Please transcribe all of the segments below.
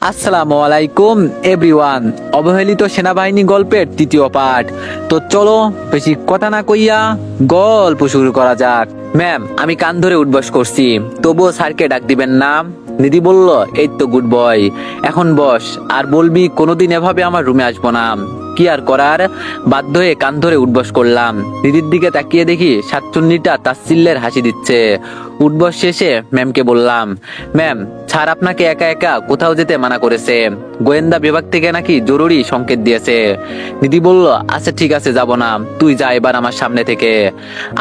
আসসালামু আলাইকুম এভরিওয়ান। অবহেলিত সেনাবাহিনী গল্পের তৃতীয় পার্ট। তো চলো বেশি কথা না কইয়া গল্প শুরু করা যাক। ম্যাম, আমি কান ধরে উঠবস করছি, তবুও স্যারকে ডাক দিবেন না? নিধি বলল, এই তো গুড বয়, এখন বস, আর বলবি কোনোদিন এভাবে আমার রুমে আসবো না। কি আর করার, বাধ্য হয়ে কান ধরে উঠবস করলাম। নিধির দিকে তাকিয়ে দেখি সাতচুন্নিটা তাচ্ছিল্যের হাসি দিচ্ছে। উঠবস শেষে ম্যামকে বললাম, ম্যাম, স্যার আপনাকে একা একা কোথাও যেতে মানা করেছে, গোয়েন্দা বিভাগ থেকে নাকি জরুরি সংকেত দিয়েছে। নিধি বলল, আচ্ছা ঠিক আছে, যাব না, তুই যা এবার আমার সামনে থেকে।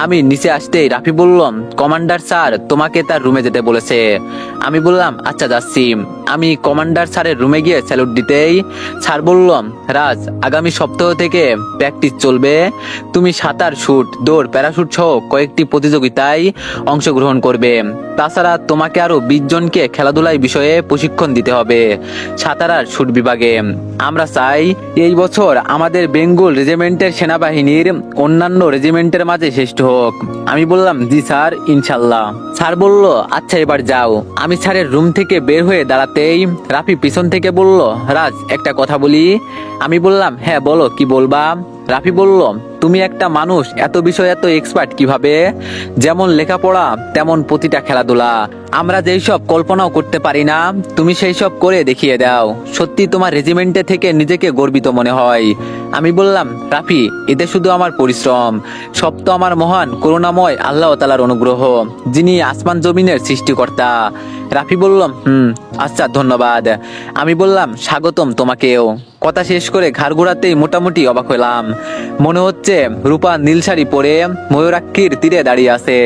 আমি নিচে আসতেই রাফি বলল, কমান্ডার স্যার তোমাকে তার রুমে যেতে বলেছে। আমি বললাম, আচ্ছা যাচ্ছি। আমি কমান্ডার স্যারের রুমে গিয়ে স্যালুট দিতেই স্যার বলল, রাজ, আগামী সপ্তাহ থেকে প্র্যাকটিস চলবে। তুমি সাঁতার, শুট, দৌড়, প্যারাশুট সহ কয়েকটি প্রতিযোগিতায় অংশগ্রহণ করবে। তাছাড়া তোমাকে আরো 20 জনকে খেলাধুলায় বিষয়ে প্রশিক্ষণ দিতে হবে, সাঁতার আর শুট বিভাগে। আমরা চাই এই বছর আমাদের বেঙ্গল রেজিমেন্টের সেনাবাহিনীর অন্যান্য রেজিমেন্টের মাঝে শ্রেষ্ঠ হোক। আমি বললাম, জি স্যার, ইনশাল্লাহ। স্যার বলল, আচ্ছা এবার যাও। আমি স্যারের রুম থেকে বের হয়ে দাঁড়াতেই রাফি পিছন থেকে বলল, রাজ, একটা কথা বলি। আমি বললাম, হ্যাঁ বলো, কি বলবা? রাফি বলল, তুমি একটা মানুষ এত বিষয় এত এক্সপার্ট কিভাবে? যেমন লেখাপড়া তেমন প্রতিটা খেলাধুলা। আমরা যেই সব কল্পনাও করতে পারি না, তুমি সেই সব করে দেখিয়ে দাও। সত্যি তোমার রেজিমেন্টে থেকে নিজেকে গর্বিত মনে হয়। আমি বললাম, রাফি, এতে শুধু আমার পরিশ্রম, সব তো আমার মহান করুণাময় আল্লাহ তাআলার অনুগ্রহ, যিনি আসমান জমিনের সৃষ্টিকর্তা। রাফি বলল, আচ্ছা ধন্যবাদ। আমি বললাম, স্বাগতম তোমাকেও। কথা শেষ করে ঘাড় ঘোরাতেই মোটামুটি অবাক হলাম। মনে হচ্ছে রূপা নীল শাড়ি পরে ময়ূরাক্ষীর তীরে দাঁড়িয়ে আছে।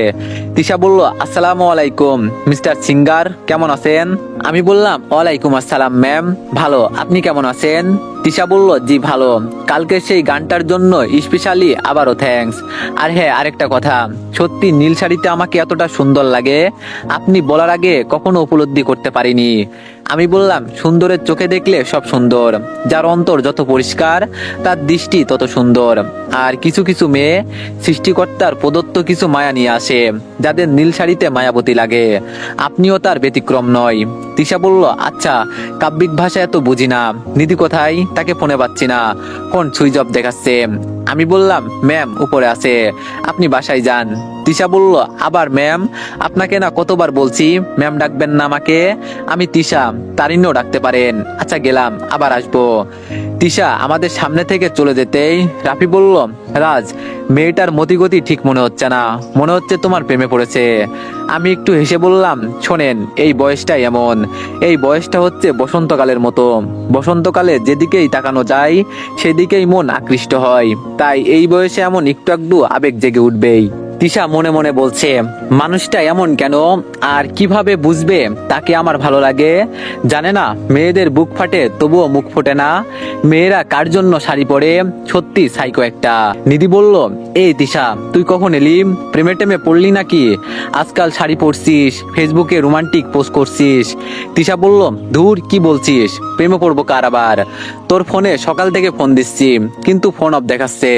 তিশা বলল, আসসালামু আলাইকুম মিস্টার সিঙ্গার, কেমন আছেন? আমি বললাম, ওয়ালাইকুম আসসালাম ম্যাম, ভালো, আপনি কেমন আছেন? তিশা বলল, জি ভালো, কালকে সেই গানটার জন্য স্পেশালি আবারও থ্যাঙ্কস। আর হ্যাঁ, আরেকটা কথা, সত্যি নীল শাড়িতে আমাকে এতটা সুন্দর লাগে আপনি বলার আগে কখনো উপলব্ধি করতে পারিনি। আমি বললাম, সুন্দরের চোখে দেখলে সব সুন্দর, যার অন্তর যত পরিষ্কার তার দৃষ্টি তত সুন্দর। আর কিছু কিছু মেয়ে সৃষ্টিকর্তার প্রদত্ত কিছু মায়া নিয়ে আসে, যাদের নীল শাড়িতে মায়াবতী লাগে। আপনিও তার ব্যতিক্রম নয়। তিশা বলল, আচ্ছা, কাব্যিক ভাষা এত বুঝি না। নিধি কোথায়? তাকে ফোনে পাচ্ছি না, ফোন সুইচ অফ দেখাচ্ছে। আমি বললাম, ম্যাম উপরে আছে, আপনি বাসায় যান। তিশা বলল, আবার ম্যাম? আপনাকে না কতবার বলছি ম্যাম ডাকবেন না আমাকে। আমি তিশা, তারিণ্যও ডাকতে পারেন। আচ্ছা গেলাম, আবার আসবো। তিশা আমাদের সামনে থেকে চলে যেতেই রাফি বলল, রাজ, মেয়েটার মতিগতি ঠিক মনে হচ্ছে না, মনে হচ্ছে তোমার প্রেমে পড়েছে। আমি একটু হেসে বললাম, শোনেন, এই বয়সটাই এমন, এই বয়সটা হচ্ছে বসন্তকালের মতো। বসন্তকালে যেদিকেই তাকানো যায় সেদিকেই মন আকৃষ্ট হয়, তাই এই বয়সে এমন একটু একটু আবেগ জেগে উঠবেই। তিশা মনে মনে বলছে, মানুষটা এমন কেন, আর কিভাবে বুঝবে তাকে আমার ভালো লাগে? জানে না মেয়েদের বুক ফাটে তবুও মুখ ফোটে না, মেয়েরা কার জন্য শাড়ি পরে, সত্যি সাইকো একটা। নিধি বলল, এই তিশা, তুই কখন এলি? প্রেমে টেমে পড়লি নাকি? আজকাল শাড়ি পরছিস, ফেসবুকে রোমান্টিক পোস্ট করছিস। তিশা বলল, ধুর, কি বলছিস, প্রেমে পড়বো কার আবার? তোর ফোনে সকাল থেকে ফোন দিচ্ছি, কিন্তু ফোন অফ দেখাচ্ছে।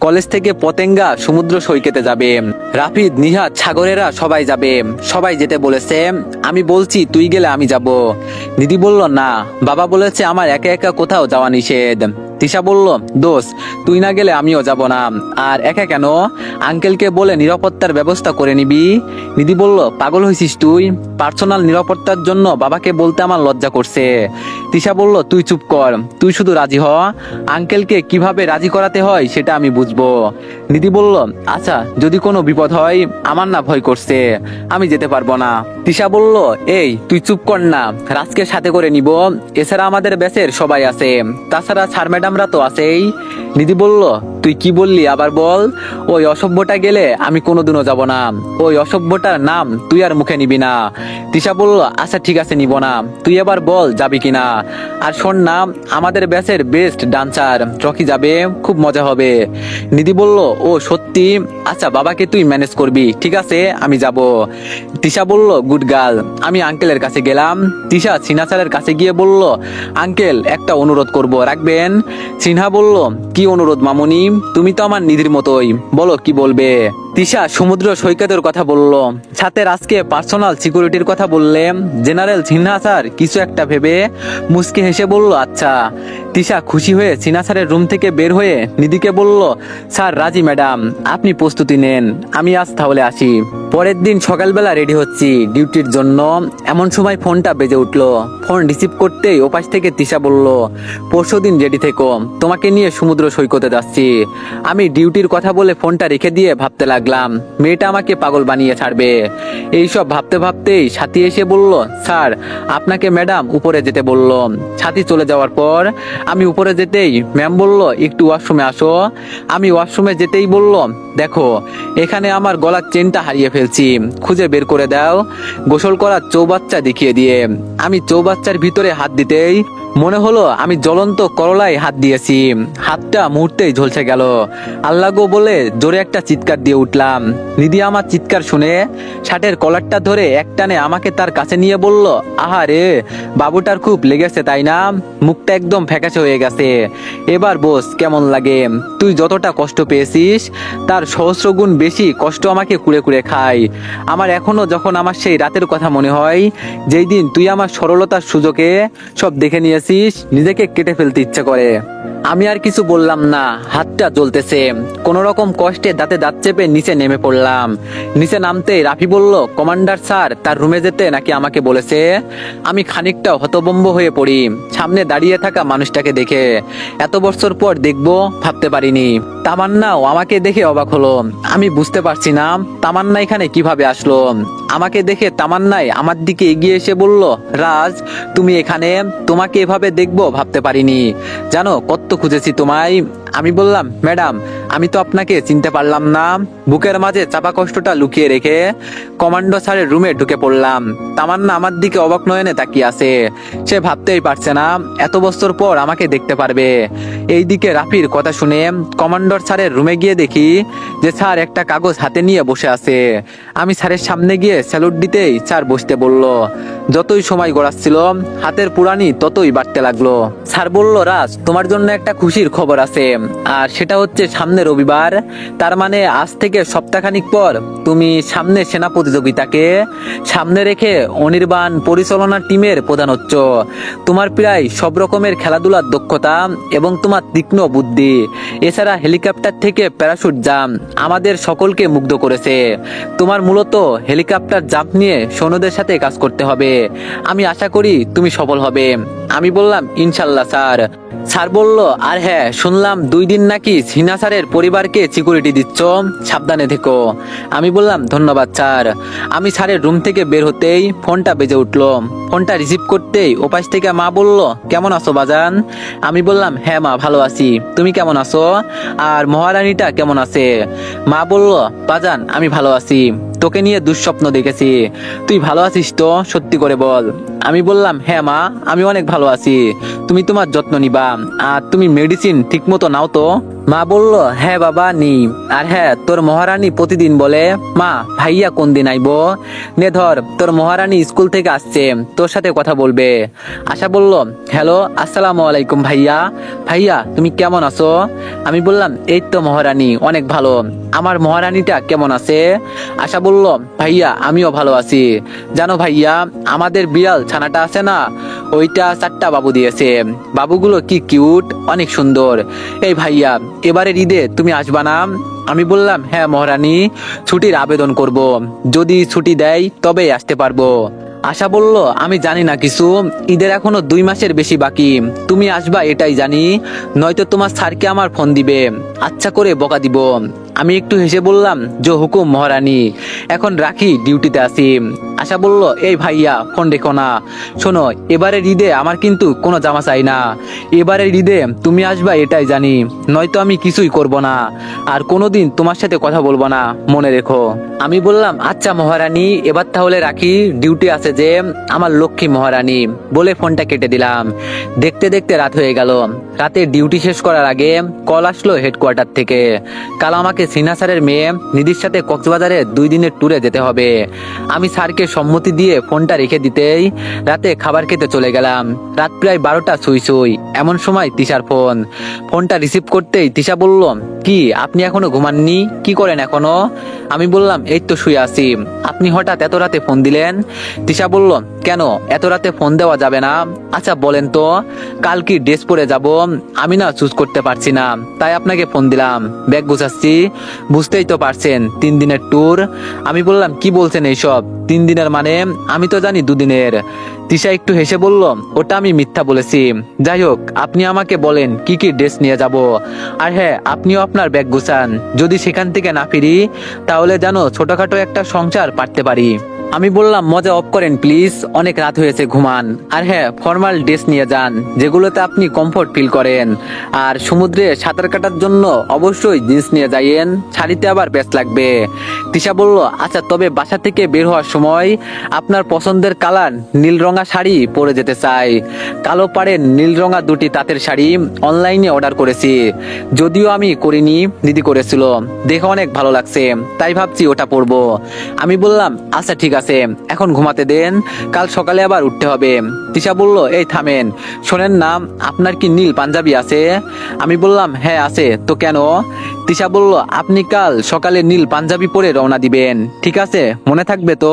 কলেজ থেকে পতেঙ্গা সমুদ্র সৈকতে যাবে, রাফিদ, নিহাত, সাগরেরা সবাই যাবে, সবাই যেতে বলেছে। আমি বলছি তুই গেলে আমি যাব। নিধি বলল, না, বাবা বলেছে আমার একা একা কোথাও যাওয়া নিষেধ। তিশা বলল, দোস্ত, তুই না গেলে আমিও যাব না। আর একা কেন? আঙ্কেলকে বলে নিরাপত্তার ব্যবস্থা করে নিবি। নিধি বলল, পাগল হয়েছিস তুই? পার্সোনাল নিরাপত্তার জন্য বাবাকে বলতে আমার লজ্জা করছে। তিশা বলল, তুই চুপ কর, তুই শুধু রাজি হ, আঙ্কেলকে কিভাবে রাজি করাতে হয় সেটা আমি বুঝবো। নিধি বলল, আচ্ছা, যদি কোনো বিপদ হয়? আমার না ভয় করছে, আমি যেতে পারবো না। তিশা বলল, এই তুই চুপ কর না, রাজকে সাথে করে নিব, এছাড়া আমাদের ব্যাচের সবাই আছে, তাছাড়া স্যার ম্যাডামরা তো আছেই। নিধি বলল, তুই কি বললি আবার বল? ওই অসভ্যটা গেলে আমি কোনোদিনও যাব না, ওই অসভ্যটার নাম তুই আর মুখে নিবি না। তিশা বলল, আচ্ছা ঠিক আছে, নিব না, তুই এবার বল যাবি কিনা। আর শোন না, আমাদের ব্যাচের বেস্ট ডান্সার রকি যাবে, খুব মজা হবে। নিধি বলল, ও সত্যি? আচ্ছা, বাবাকে তুই ম্যানেজ করবি, ঠিক আছে, আমি যাব। তিশা বলল, গুড গার্ল। আমি আঙ্কেলের কাছে গেলাম। তিশা সিনহা স্যারের কাছে গিয়ে বলল, আঙ্কেল, একটা অনুরোধ করব, রাখবেন? সিনহা বলল, কি অনুরোধ মামুনি? তুমি তো আমার নিধির মতোই, বলো কি বলবে। তিশা সমুদ্র সৈকতের কথা বলল, সাথে আজকে পার্সোনাল সিকিউরিটির কথা বললে জেনারেল সিনহা স্যার কিছু একটা ভেবে মুচকি হেসে বলল আচ্ছা। তিশা খুশি হয়ে সিনহা স্যারের রুম থেকে বের হয়ে নিধিকে বলল, স্যার রাজি ম্যাডাম, আপনি প্রস্তুতি নেন, আমি আজ তাহলে আসি। পরের দিন সকালবেলা রেডি হচ্ছি ডিউটির জন্য, এমন সময় ফোনটা বেজে উঠলো। ফোন রিসিভ করতেই ওপাশ থেকে তিশা বলল, পরশুদিন রেডি থেকো, তোমাকে নিয়ে সমুদ্র সৈকতে যাচ্ছি। আমি ডিউটির কথা বলে ফোনটা রেখে দিয়ে ভাবতে লাগলাম মেয়েটা আমাকে পাগল বানিয়ে ছাড়বে। এইসব ভাবতে ভাবতেই সাথী এসে বলল, স্যার আপনাকে ম্যাডাম উপরে যেতে বলল। সাথী চলে যাওয়ার পর আমি উপরে যেতেই ম্যাম বলল, একটু ওয়াশরুমে আসো। আমি ওয়াশরুমে যেতেই বলল, দেখো এখানে আমার গলার চেনটা হারিয়ে ফেলছি, খুঁজে বের করে দাও। গোসল করার চৌবাচ্চা দেখিয়ে দিয়ে আমি চৌবাচ্চার ভিতরে হাত দিতেই মনে হলো আমি জ্বলন্ত করলায় হাত দিয়েছি, হাতটা মুহূর্তেই ঝলসে গেল। আল্লাহ গো বলে জোরে একটা চিৎকার দিয়ে উঠলাম। নিধি আমার চিৎকার শুনে শার্টের কলারটা ধরে একটানে আমাকে তার কাছে নিয়ে বলল, আহারে বাবুটার খুব লেগেছে তাই না, মুখটা একদম ফ্যাকাশে হয়ে গেছে, এবার বস কেমন লাগে, তুই যতটা কষ্ট পেয়েছিস তার সহস্র গুণ বেশি কষ্ট আমাকে কুড়ে কুড়ে খায়। আমার এখনো যখন আমার সেই রাতের কথা মনে হয়, যেই দিন তুই আমার সরলতার সুযোগে সব দেখে নিয়েছিস, নিজেকে কেটে ফেলতে ইচ্ছে করে। আমি আর কিছু বললাম না, হাতটা জ্বলতেছে, কোন রকম কষ্টে দাঁতে দাঁত চেপে নিচে নেমে পড়লাম। নিচে নামতেই রাফি বলল, কমান্ডার স্যার তার রুমে যেতে নাকি আমাকে বলেছে। আমি খানিকটা হতভম্ব হয়ে পড়ি সামনে দাঁড়িয়ে থাকা মানুষটাকে দেখে। এত বছর পর দেখবো ভাবতে পারিনি। তামান্নাও আমাকে দেখে অবাক হলো। আমি বুঝতে পারছি না তামান্না এখানে কিভাবে আসলো। আমাকে দেখে তামান্নাই আমার দিকে এগিয়ে এসে বলল, রাজ তুমি এখানে, তোমাকে এভাবে দেখবো ভাবতে পারিনি, জানো কত খুঁজেছি তোমায়। আমি বললাম, ম্যাডাম আমি তো আপনাকে চিনতে পারলাম না। বুকের মাঝে চাপা কষ্টটা লুকিয়ে রেখে কমান্ডো স্যারের রুমে ঢুকে পড়লাম। তামান্না আমার দিকে অবাক নয়নে তাকিয়ে আছে, সে ভাবতেই পারছে না এত বছর পর আমাকে দেখতে পারবে। এইদিকে রাফির কথা শুনে কমান্ডোর স্যারের রুমে গিয়ে দেখি যে স্যার একটা কাগজ হাতে নিয়ে বসে আছে। আমি স্যারের সামনে গিয়ে স্যালুট দিতেই স্যার বসতে বলল। যতই সময় গড়াচ্ছিল হাতের পুরানি ততই বাড়তে লাগলো। স্যার বলল, রাজ তোমার জন্য একটা খুশির খবর আছে, আর সেটা হচ্ছে সামনে রবিবার, তার মানে আজ থেকে সপ্তাহখানিক পর তুমি সামনে সেনা প্রতিযোগিতাকে সামনে রেখে অনির্বাণ পরিচালনা টিমের প্রধান হচ্ছ। তোমার প্রায় সব রকমের খেলাধুলার দক্ষতা এবং তোমার তীক্ষ্ণ বুদ্ধি, এছাড়া হেলিকপ্টার থেকে প্যারাশুট জাম্প আমাদের সকলকে মুগ্ধ করেছে। তোমার মূলত হেলিকপ্টার জাম্প নিয়ে সৈন্যদের সাথে কাজ করতে হবে। আমি আশা করি তুমি সফল হবে। আমি বললাম, ইনশাল্লাহ স্যার। স্যার বলল, আর হ্যাঁ শুনলাম 2 দিন নাকি সিনহা স্যারের পরিবারকে সিকিউরিটি দিচ্ছ, সাবধানে থেকো। আমি বললাম, ধন্যবাদ স্যার। আমি স্যারের রুম থেকে বের হতেই ফোনটা বেজে উঠলো। ফোনটা রিসিভ করতেই ওপাশ থেকে মা বলল, কেমন আছো বাজান? আমি বললাম, হ্যাঁ মা ভালো আছি, তুমি কেমন আছো? আর মহারানীটা কেমন আছে? মা বলল, বাজান আমি ভালো আছি, তোকে নিয়ে দুঃস্বপ্ন দেখেছি, তুই ভালো আছিস তো, সত্যি করে বল। আমি বললাম, হ্যাঁ মা আমি অনেক ভালো আছি, তুমি তোমার যত্ন নিবা, আর তুমি মেডিসিন ঠিক মতো নাও তো? মা বলল, হ্যাঁ বাবা নি। আর হ্যাঁ তোর মহারানী প্রতিদিন বলে, মা ভাইয়া কোন দিন আইবো, নে ধর তোর মহারানী স্কুল থেকে আসছে, তোর সাথে কথা বলবে। আশা বলল, হ্যালো আসসালামু আলাইকুম ভাইয়া। ভাইয়া তুমি কেমন আছো? আমি বললাম, এই তো মহারানী অনেক ভালো, আমার মহারানীটা কেমন আছে? আশা বলল, ভাইয়া আমিও ভালো আছি। জানো ভাইয়া আমাদের বিড়াল ছানাটা আছে না, ওইটা 4টা বাবু দিয়েছে, বাবুগুলো কি কিউট, অনেক সুন্দর। এই ভাইয়া এবারের ঈদে তুমি আসবা না? আমি বললাম, হ্যাঁ মহারানী ছুটির আবেদন করব, যদি ছুটি দেয় তবে আসতে পারবো। আশা বলল, আমি জানি না কিছু, ঈদের এখনো 2 মাসের বেশি বাকি, তুমি আসবা এটাই জানি, নয়তো তোমার স্যারকে আমার ফোন দিবে, আচ্ছা করে বকা দিব। আমি একটু হেসে বললাম, জো হুকুম মহারানী, এখন রাখি, ডিউটিতে আসি। আশা বলল, এই ভাইয়া ফোন রেখো না, শোনো এবারের ঈদে আমার কিন্তু কোনো জামা চাই না, এবারের ঈদে তুমি আসবা এটাই জানি, নয়তো আমি কিছুই করব না, আর কোনোদিন তোমার সাথে কথা বলবো না, মনে রেখো। আমি বললাম, আচ্ছা মহারানী এবার তাহলে রাখি, ডিউটি আছে যে, আমার লক্ষ্মী মহারানী, বলে ফোনটা কেটে দিলাম। দেখতে দেখতে রাত হয়ে গেল। রাতে ডিউটি শেষ করার আগে কল আসলো হেডকোয়ার্টার থেকে। কাল আমাকে সিনহা স্যারের মেয়ে নিধির সাথে কক্সবাজারে 2 দিনের ট্যুরে যেতে হবে। আমি স্যারকে সম্মতি দিয়ে ফোনটা রেখে দিতেই রাতে খাবার খেতে চলে গেলাম। রাত প্রায় 12টা ছুঁই ছুঁই, এমন সময় তিশার ফোনটা রিসিভ করতেই তিশা বলল, কি আপনি এখনো ঘুমাননি? কি করেন এখনো? আমি বললাম, এই তো শুয়ে আছি। আপনি হঠাৎ এত রাতে ফোন দিলেন? তিশা বলল, কেন, এত রাতে ফোন দেওয়া যাবে না? আচ্ছা বলেন তো, কাল কি ড্রেস পরে যাব? আমি না চুজ করতে পারছি না, তাই আপনাকে ফোন দিলাম। ব্যাগ গুছাচ্ছি, বুঝতেই তো পারছেন 3 দিনের ট্যুর। আমি বললাম, কি বলছেন এইসব? 3 দিনের মানে? আমি তো জানি 2 দিনের। তিশা একটু হেসে বলল, ওটা আমি মিথ্যা বলেছি। যাই হোক, আপনি আমাকে বলেন কি কি ড্রেস নিয়ে যাব। আর হ্যাঁ, আপনিও আপনার ব্যাগ গুছান। যদি সেখান থেকে না ফিরি, তাহলে জানো ছোটখাটো একটা সংসার পাততে পারি। আমি বললাম, মজা অফ করেন প্লিজ, অনেক রাত হয়েছে, ঘুমান। আর হ্যাঁ, ফর্মাল ড্রেস নিয়ে যান, যেগুলোতে আপনি কমফোর্ট ফিল করেন। আর সমুদ্রে সাঁতার কাটার জন্য অবশ্যই জিন্স নিয়ে যাইয়েন, শাড়িতে আবার প্যাচ লাগবে। তিশা বলল, আচ্ছা, তবে বাসা থেকে বের হওয়ার সময় আপনার পছন্দের কালার নীল রঙা শাড়ি পরে যেতে চাই। কালো পাড়ের নীল রঙা 2টি তাঁতের শাড়ি অনলাইনে অর্ডার করেছি, যদিও আমি করিনি, দিদি করেছিল, দেখে অনেক ভালো লাগছে, তাই ভাবছি ওটা পরবো। আমি বললাম, আচ্ছা ঠিক আছে, এখন ঘুমাতে দেন, কাল সকালে আবার উঠতে হবে। তিশা বলল, এই থামেন, শোনেন না, আপনার কি নীল পাঞ্জাবি আছে? আমি বললাম, হ্যাঁ আছে, তো কেন? তিশা বলল, আপনি কাল সকালে নীল পাঞ্জাবি পরে রওনা দিবেন, ঠিক আছে? মনে থাকবে তো?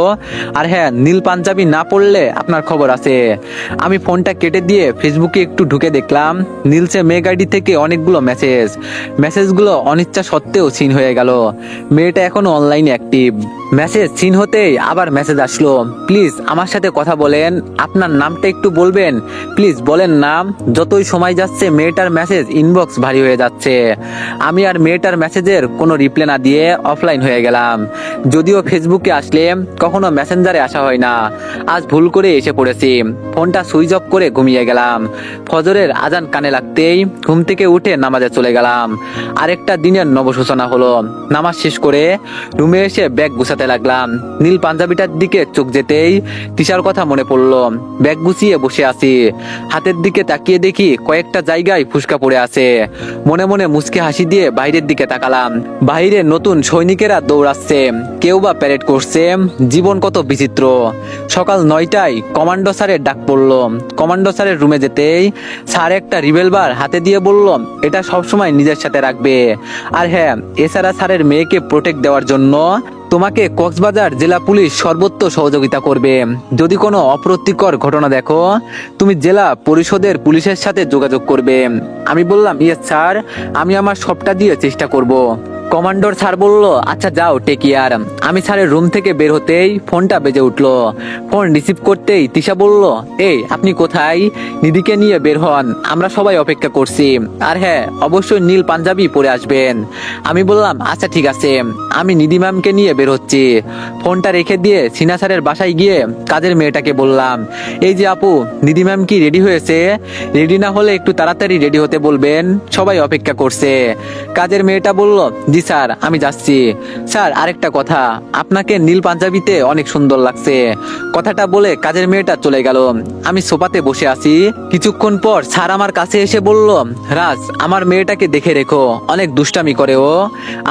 আর হ্যাঁ, নীল পাঞ্জাবি না পরলে আপনার খবর আছে। আমি ফোনটা কেটে দিয়ে ফেসবুকে একটু ঢুকে দেখলাম নীলসে মেঘ আইডি থেকে অনেকগুলো মেসেজগুলো অনিচ্ছা সত্ত্বেও সিন হয়ে গেল। মেয়েটা এখনো অনলাইনে অ্যাক্টিভ। মেসেজ সিন হতেই আবার মেসেজ আসলো, প্লিজ আমার সাথে কথা বলেন, আপনার নামটা একটু বলবেন, প্লিজ বলেন নাম। যতই সময় যাচ্ছে মেয়েটার মেসেজ ইনবক্স ভারী হয়ে যাচ্ছে। আমি আর মেয়েটার মেসেজের কোনো রিপ্লাই না দিয়ে অফলাইন হয়ে গেলাম। যদিও ফেসবুকে আসলে কখনো মেসেঞ্জারে আসা হয় না, আজ ভুল করে এসে পড়েছি। ফোনটা সুইচ অফ করে ঘুমিয়ে গেলাম। ফজরের আজান কানে লাগতেই ঘুম থেকে উঠে নামাজে চলে গেলাম। আরেকটা দিনের নবসূচনা হলো। নামাজ শেষ করে রুমে এসে ব্যাগ গুছাতে লাগলাম। নীল পাঞ্জাবিটার দিকে চোখ যেতেই তিশার কথা মনে পড়লো। ব্যাগ গুছিয়ে বসে আছি, হাতের দিকে তাকিয়ে দেখি কয়েকটা জায়গায় ফুসকা পড়ে আছে। মনে মনে মুচকি হাসি দিয়ে বাইরের দিকে তাকালাম। বাইরে নতুন সৈনিকেরা দৌড়াচ্ছে, কেউ বা প্যারেড করছে। জীবন কত বিচিত্র। সকাল 9টায় কমান্ডো স্যারের ডাক পড়লো। কমান্ডো স্যারের রুমে যেতেই স্যার একটা রিভলভার হাতে দিয়ে বলল, এটা সবসময় নিজের সাথে রাখবে। আর হ্যাঁ, এছাড়া স্যারের মেয়েকে প্রোটেক্ট দেওয়ার জন্য তোমাকে কক্সবাজার জেলা পুলিশ সর্বোচ্চ সহযোগিতা করবে। যদি কোনো অপ্রীতিকর ঘটনা দেখো, তুমি জেলা পরিষদের পুলিশের সাথে যোগাযোগ করবে। আমি বললাম, ইয়েস স্যার, আমি আমার সবটা দিয়ে চেষ্টা করব। কমান্ডর স্যার বলল, আচ্ছা যাও, টেক কেয়ার। আমি স্যারের রুম থেকে বের হতেই ফোনটা বেজে উঠলো। ফোন রিসিভ করতেই তিশা বলল, এই আপনি কোথায়? নিধিকে নিয়ে বের হন, আমরা সবাই অপেক্ষা করছি। আর হ্যাঁ, অবশ্যই নীল পাঞ্জাবি পরে আসবেন। আমি বললাম, আচ্ছা ঠিক আছে, আমি নিধি ম্যামকে নিয়ে বের হচ্ছি। ফোনটা রেখে দিয়ে সিনহা স্যারের বাসায় গিয়ে কাজের মেয়েটাকে বললাম, এই যে আপু, নিধি ম্যাম কি রেডি হয়েছে? রেডি না হলে একটু তাড়াতাড়ি রেডি হতে বলবেন, সবাই অপেক্ষা করছে। কাজের মেয়েটা বলল, জি স্যার, আমি যাচ্ছি। স্যার, আরেকটা কথা, আপনাকে নীল পাঞ্জাবিতে অনেক সুন্দর লাগছে। কথাটা বলে কাজের মেয়েটা চলে গেল। আমি সোফাতে বসে আছি। কিছুক্ষণ পর স্যার আমার কাছে এসে বলল, রাজ, আমার মেয়েটাকে দেখে রেখো, অনেক দুষ্টামি করে ও,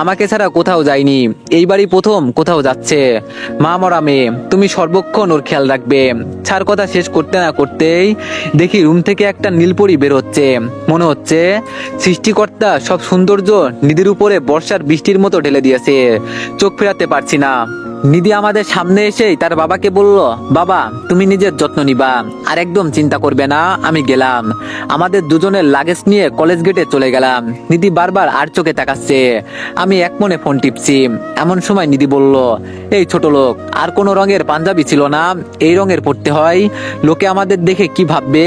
আমাকে ছাড়া কোথাও যায়নি, এইবারই প্রথম কোথাও যাচ্ছে। মা মরা মেয়ে, তুমি সর্বক্ষণ ওর খেয়াল রাখবে। স্যার কথা শেষ করতে না করতেই দেখি রুম থেকে একটা নীলপরি বের হচ্ছে। মনে হচ্ছে সৃষ্টিকর্তা সব সৌন্দর্য নিধির উপরে বর্ষার বৃষ্টির মতো ঢেলে দিয়েছে, চোখ ফেরাতে পারছি না। নিধি আমাদের সামনে এসেই তার বাবাকে বলল, বাবা, তুমি নিজের যত্ন নিবা, আর একদম চিন্তা করবে না, আমি গেলাম। আমাদের দুজনের লাগেজ নিয়ে কলেজ গেটে চলে গেলাম। নিধি বারবার আর চোখে তাকাচ্ছে, আমি এক মনে ফোন টিপছি। এমন সময় নিধি বলল, এই ছোট লোক, আর কোনো রঙের পাঞ্জাবি ছিল না? এই রঙের পড়তে হয়, লোকে আমাদের দেখে কি ভাববে?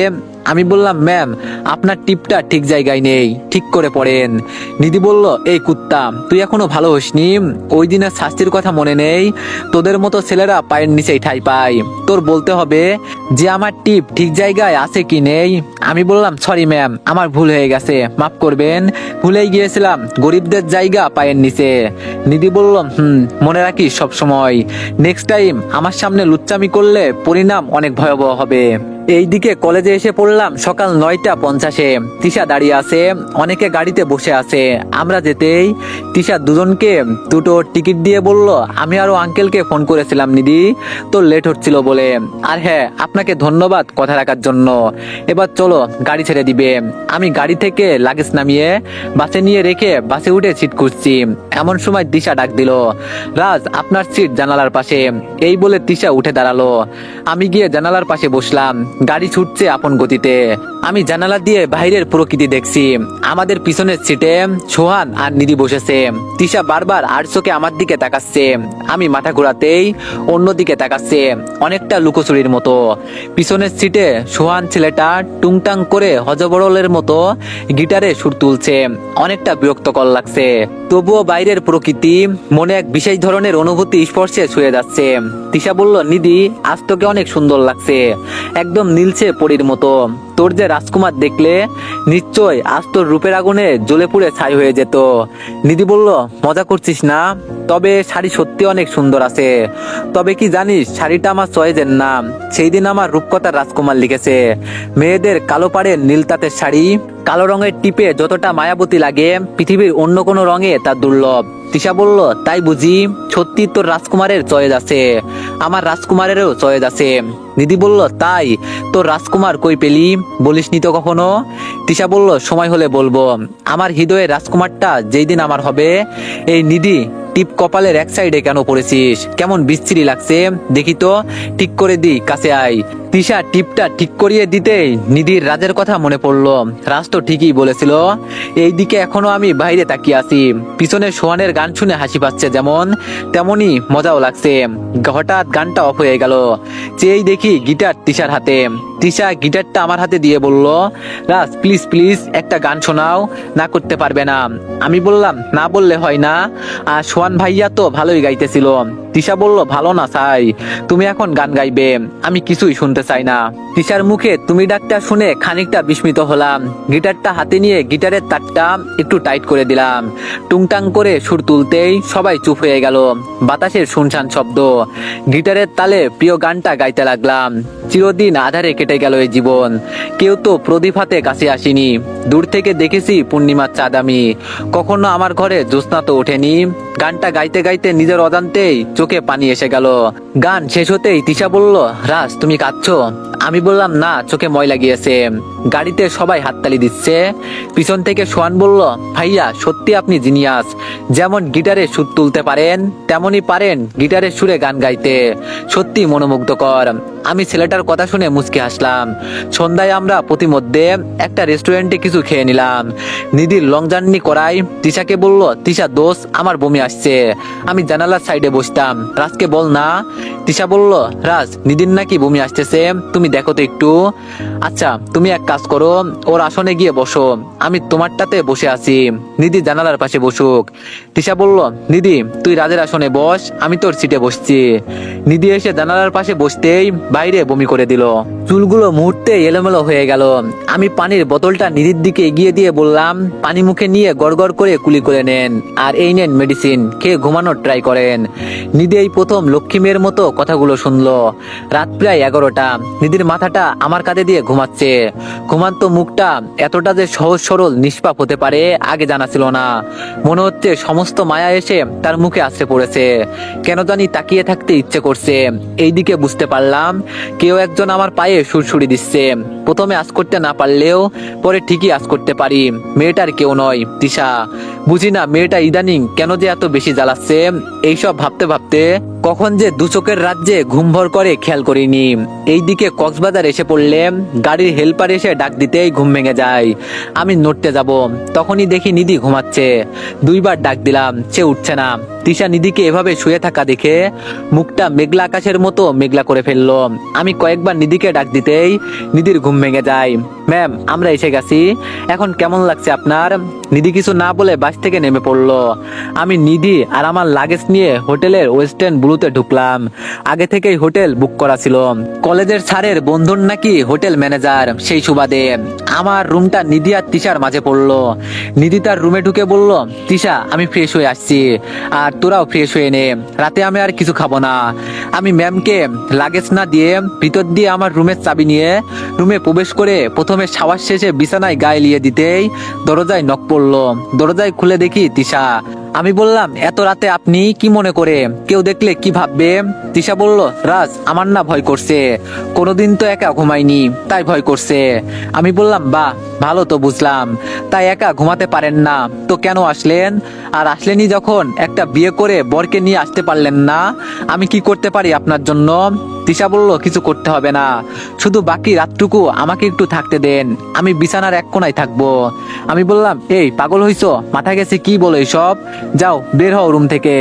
আমি বললাম, ম্যাম, আপনার টিপটা ঠিক জায়গায় নেই, ঠিক করে পড়েন। নিধি বলল, এই কুত্তা, তুই এখনো ভালো হসনি? ওই দিনের শাস্তির কথা মনে নেই? তোদের মতো ছেলেরা পায়ের নিচেই ঠাঁই পায়, তোর বলতে হবে যে আমার টিপ ঠিক জায়গায় আছে কি নেই। আমি বললাম, সরি ম্যাম, আমার ভুল হয়ে গেছে, মাফ করবেন, ভুলেই গিয়েছিলাম, গরিবদের জায়গা পায়ের নিচে। নিধি বলল, মনে রাখিস সব সময়, নেক্সট টাইম আমার সামনে লুচ্চামি করলে পরিণাম অনেক ভয়াবহ হবে। এইদিকে কলেজে এসে পড়লাম সকাল 9:50। তিশা দাঁড়িয়ে আছে, অনেকে গাড়িতে বসে আছে। আমরা যেতেই তিশা দুজনকে দুটো টিকিট দিয়ে বলল, আমি আরো আঙ্কেলকে ফোন করেছিলাম নিধি, তো লেট হচ্ছিল বলে। আর হ্যাঁ, আপনাকে ধন্যবাদ কথা রাখার জন্য। এবার চলো, গাড়ি ছেড়ে দিবে। আমি গাড়ি থেকে লাগেজ নামিয়ে বাসে নিয়ে রেখে বাসে উঠে সিট খুঁজছি। এমন সময় তিশা ডাক দিল, রাজ আপনার সিট জানালার পাশে। এই বলে তিশা উঠে দাঁড়ালো। আমি গিয়ে জানালার পাশে বসলাম। গাড়ি ছুটছে আপন গতিতে। আমি জানালা দিয়ে বাইরের প্রকৃতি দেখছি। আমাদের পিছনের সিটে সোহান আর নিধি বসেছে। তিশা বারবার আর চোখে আমার দিকে তাকাচ্ছে। আমি মাথা ঘোরাতেই অন্যদিকে তাকাচ্ছে, অনেকটা লুকোচুরির মতো। পিছনের সিটে সোহান ছেলেটা টুংটাং করে হজবরলের মতো গিটারে সুর তুলছে। অনেকটা বিরক্তকর লাগছে, তবুও বাইরের প্রকৃতি মনে এক বিশেষ ধরনের অনুভূতি স্পর্শে ছুঁয়ে যাচ্ছে। তিশা বলল, নিধি আজ তোকে অনেক সুন্দর লাগছে, একদম নীলছে পরীর মতো। তোর যে রাজকুমার দেখলে নিশ্চয় আজ তোর রূপের আগুনে জ্বলে পুড়ে ছাই হয়ে যেত। নিধি বলল, মজা করছিস না? তবে শাড়ি সত্যি অনেক সুন্দর আছে। তবে কি জানিস, শাড়িটা আমার চয়েসের না। সেই দিন আমার রূপকথার রাজকুমার লিখেছে, মেয়েদের কালো পাড়ের নীল তাঁতের শাড়ি কালো রঙের টিপে যতটা মায়াবতী লাগে, পৃথিবীর অন্য কোনো রঙে তা দুর্লভ। তিশা বলল, তাই বুঝি? সত্যি তোর রাজকুমারের চয়েস আছে? আমার রাজকুমারেরও চয়েস আছে। নিধি বলল, তাই? তোর রাজকুমার কই পেলি, বলিসনি তো কখনো? তিশা বলল, সময় হলে বলবো। আমার হৃদয়ের রাজকুমারটা যেই দিন আমার হবে। এই নিধি, টিপ কপালের এক সাইডে কেন পড়েছিস? কেমন বিশ্রী লাগছে, দেখি তো, ঠিক করে দি, কাছে আয়। তিশা টিপটা ঠিক করিয়ে দিতেই নিধির রাজের কথা মনে পড়লো। রাজ তো ঠিকই বলেছিল। এইদিকে এখনো আমি বাইরে তাকিয়ে আছি। পিছনে সোহানের গান শুনে হাসি পাচ্ছে যেমন, তেমনি মজাও লাগছে। হঠাৎ গানটা অফ হয়ে গেল। চেয়েই দেখি গিটার তিশার হাতে। তিশা গিটারটা আমার হাতে দিয়ে বলল, রাজ প্লিজ প্লিজ একটা গান শোনাও। না করতে পারবে না? আমি বললাম, না বললে হয় না। আর সোহান ভাইয়া তো ভালোই গাইতেছিল। তিশা বলল, ভালো না চাই, তুমি এখন গান গাইবে, আমি কিছুই শুনতে চাই না। তিশার মুখে তুমি ডাকটা শুনে খানিকটা বিস্মিত হলাম। গিটারটা হাতে নিয়ে গিটারের তারটা একটু টাইট করে দিলাম। টুংটাং করে সুর তুলতেই সবাই চুপ হয়ে গেল। বাতাসের শুনশান শব্দ। গিটারের তালে প্রিয় গানটা গাইতে লাগলাম। চিরদিন আধারে কেটে গেল এই জীবন, কেউ তো প্রদীপ হাতে কাছে আসেনি। দূর থেকে দেখেছি পূর্ণিমার চাঁদ আমি, কখনো আমার ঘরে জ্যোৎস্না তো ওঠেনি। গানটা গাইতে গাইতে নিজের অজান্তেই চোখে পানি এসে গেল। গান শেষ হতেই তিশা বলল, রাজ তুমি কাঁদছো? আমি বললাম, না, চোখে ময়লা গিয়েছে। গাড়িতে সবাই হাততালি দিচ্ছে। পিছন থেকে সোহান বলল, ভাইয়া সত্যি আপনি জিনিয়াস। যেমন গিটারে সুর তুলতে পারেন, তেমনি পারেন গিটারের সুরে গান গাইতে। সত্যি মনোমুগ্ধকর। আমি ছেলেটার কথা শুনে মুচকি হাসলাম। সন্ধ্যায় আমরা প্রতিমধ্যে একটা রেস্টুরেন্টে কিছু খেয়ে নিলাম। নিধির লং জার্নি করাই তিশাকে বলল, তিশা দোষ, আমার বমি আসছে। আমি জানালার সাইডে বসতাম। রাজকে বল না। তিশা বলল, রাজ নিধির নাকি বমি আসতেছে, তুমি দেখো তো একটু। আচ্ছা তুমি এক কাজ করো, ওর আসনে গিয়ে বসো, আমি তোমারটাতে বসে আছি। নিধি জানালার পাশে বসুক। তিশা বলল, নিধি তুই রাজের আসনে বস, আমি তোর সিটে বসছি। নিধি এসে জানালার পাশে বসতেই বাইরে বমি করে দিল। চুলগুলো মুহূর্তে এলোমেলো হয়ে গেল। আমি পানির বোতলটা নিধির দিকে এগিয়ে দিয়ে বললাম, পানি মুখে নিয়ে গড়গড় করে কুলি করে নেন, আর এই নেন মেডিসিন, খেয়ে ঘুমানোর ট্রাই করেন। নিধি এই প্রথম লক্ষ্মী মেয়ের মতো কথাগুলো শুনলো। রাত প্রায় 11টা। নিধির মাথাটা আমার কাঁধে দিয়ে ঘুমাচ্ছে। ঘুমান্ত মুখটা এতটা যে সহজ সরল নিষ্পাপ হতে পারে আগে জানা ছিল না। মনে হচ্ছে সমস্ত মায়া এসে তার মুখে আছড়ে পড়েছে। কেন জানি তাকিয়ে থাকতে ইচ্ছে করছে। এইদিকে বুঝতে পারলাম কেউ একজন আমার পায়ে সুরসুরি দিচ্ছে। প্রথমে আজ করতে না পারলেও পরে ঠিকই আজ করতে পারি। মেয়েটার কেউ নয়, তিশা। বুঝি না মেয়েটা ইদানিং কেন যে এত বেশি জ্বালাচ্ছে। এইসব ভাবতে ভাবতে কখন যে দু চোখের রাজ্যে ঘুম ভর করে খেয়াল করিনি। এইদিকে কক্সবাজার এসে পড়লে গাড়ির হেল্পার এসে ডাক দিতেই ঘুম ভেঙে যায়। আমি নড়তে যাব, তখনই দেখি নিধি ঘুমাচ্ছে। দুইবার ডাক দিলাম, সে উঠছে না। তিশা নিধিকে এভাবে শুয়ে থাকা দেখে মুখটা মেঘলা আকাশের মতো মেঘলা করে ফেললো। আমি কয়েকবার নিধিকে ডাক দিতেই নিধির ঘুম ভেঙে যায়। ম্যাম আমরা এসে গেছি, এখন কেমন লাগছে আপনার? নিধি কিছু না বলে বাস থেকে নেমে পড়লো। আমি নিধি আর আমার লাগেজ নিয়ে হোটেলের ওয়েস্টার্ন ব্লুতে ঢুকলাম। আগে থেকেই হোটেল বুক করা ছিল। কলেজের স্যারের বন্ধুর নাকি হোটেল ম্যানেজার, সেই সুবাদে আমার রুমটা নিধি আর তিশার মাঝে পড়লো। নিধি তার রুমে ঢুকে বলল, তিশা আমি ফ্রেশ হয়ে আসছি, আর তোরাও ফ্রেশ হয়ে নে, রাতে আমি আর কিছু খাবো না। আমি ম্যামকে লাগেজ না দিয়ে ভিতর দিয়ে আমার রুমের চাবি নিয়ে রুমে প্রবেশ করে প্রথমে শাওয়ার শেষে বিছানায় গায়ে লিয়ে দিতেই দরজায় নক পড়লো। দরজায় খুলে দেখি তিশা। আমি বললাম, এত রাতে আপনি কি মনে করে, কেউ দেখলে কি ভাববে? তিশা বলল, রাজ আমার না ভয় করছে, কোনোদিন তো একা ঘুমাইনি তাই ভয় করছে। আমি বললাম, বাহ ভালো তো বুঝলাম, তাই একা ঘুমাতে পারেন না তো কেন আসলেন? আর আসলেনই যখন একটা বিয়ে করে বরকে নিয়ে আসতে পারলেন না, আমি কি করতে পারি আপনার জন্য? তিশা বলল, কিছু করতে হবে না, শুধু বাকি রাতটুকু আমাকে একটু থাকতে দেন, আমি বিছানার এক কোনায় থাকবো। আমি বললাম, এই পাগল হইছো, মাথা গেছে কি বলো এসব, যাও বের হও রুম থেকে।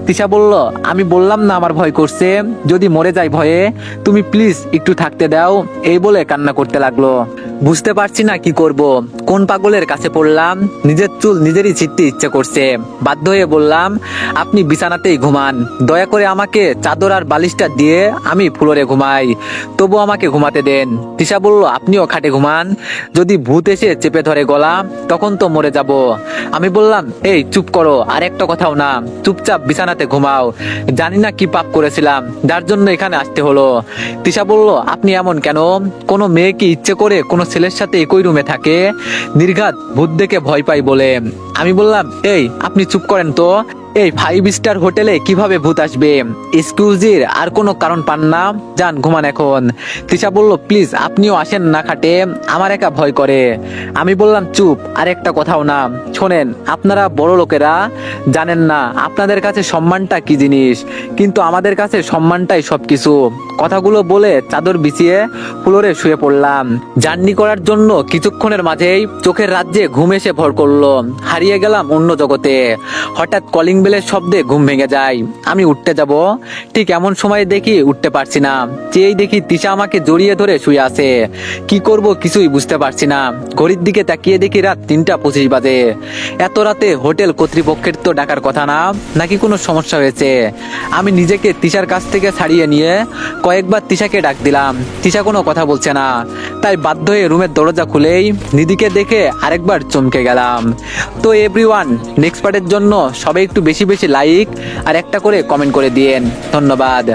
তিশা বলল, আমি বললাম না আমার ভয় করছে, যদি মরে যাই ভয়ে, তুমি প্লিজ একটু থাকতে দাও। এই বলে কান্না করতে লাগলো। বুঝতে পারছি না কি করব, কোন পাগলের কাছে পড়লাম, নিজের চুল নিজেরই ছিঁড়তে ইচ্ছে করছে। বাধ্য হয়ে বললাম, আপনি বিছানাতেই ঘুমান, দয়া করে আমাকে চাদর আর বালিশটা দিয়ে আমি ফ্লোরে ঘুমাই, তবু আমাকে ঘুমাতে দেন। তিশা বলল, আপনিও খাটে ঘুমান, যদি ভূত এসে চেপে ধরে গলা তখন তো মরে যাব। আমি বললাম, এই চুপ করো, আর একটা কথাও না, চুপচাপ বিছানাতে ঘুমাও, জানি না কি পাপ করেছিলাম যার জন্য এখানে আসতে হলো। তিশা বলল, আপনি এমন কেন, কোনো মেয়ে কি ইচ্ছে করে কোনো ছেলের সাথে একই রুমে থাকে? নির্ঘাত ভূত দেখে ভয় পাই বলে। আমি বললাম, এই আপনি চুপ করেন তো, এই 5 স্টার হোটেলে কিভাবে ভূত আসবে? এক্সকিউজির আর কোনো কারণ পান না, যান ঘুমান এখন। তিশা বলল, প্লিজ আপনিও আসেন না খাটে, আমার একা ভয় করে। আমি বললাম, চুপ, আর একটা কথাও না। শোনেন, আপনারা বড় লোকেরা জানেন না আপনাদের কাছে সম্মানটা কি জিনিস, কিন্তু আমাদের কাছে সম্মানটাই সবকিছু। কথাগুলো বলে চাদর বিছিয়ে ফ্লোরে শুয়ে পড়লাম। জার্নি করার জন্য কিছুক্ষণের মাঝেই চোখের রাজ্যে ঘুম এসে ভর করলো, হারিয়ে গেলাম অন্য জগতে। হঠাৎ কলিং বেলের শব্দে ঘুম ভেঙে যায়। আমি উঠতে যাব, ঠিক এমন সময় দেখি উঠতে পারছি না, চেয়েই দেখি তিশা আমাকে জড়িয়ে ধরে শুয়ে আছে। কি করব কিছুই বুঝতে পারছি না। ঘড়ির দিকে তাকিয়ে দেখি রাত 3টা 25 বাজে। এত রাতে হোটেল কর্তৃপক্ষের তো ডাকার কথা না, নাকি কোনো সমস্যা হয়েছে? আমি নিজেকে তিশার কাছ থেকে ছাড়িয়ে নিয়ে কয়েকবার তিশাকে ডাক দিলাম, তিশা কোনো কথা বলছে না, তাই বাধ্য হয়ে রুমের দরজা খুলেই নিধিকে দেখে আরেকবার চমকে গেলাম। তো এভরিওয়ান, নেক্সট পার্টের জন্য সবাই একটু বেশি বেশি লাইক আর একটা করে কমেন্ট করে দিয়েন। ধন্যবাদ।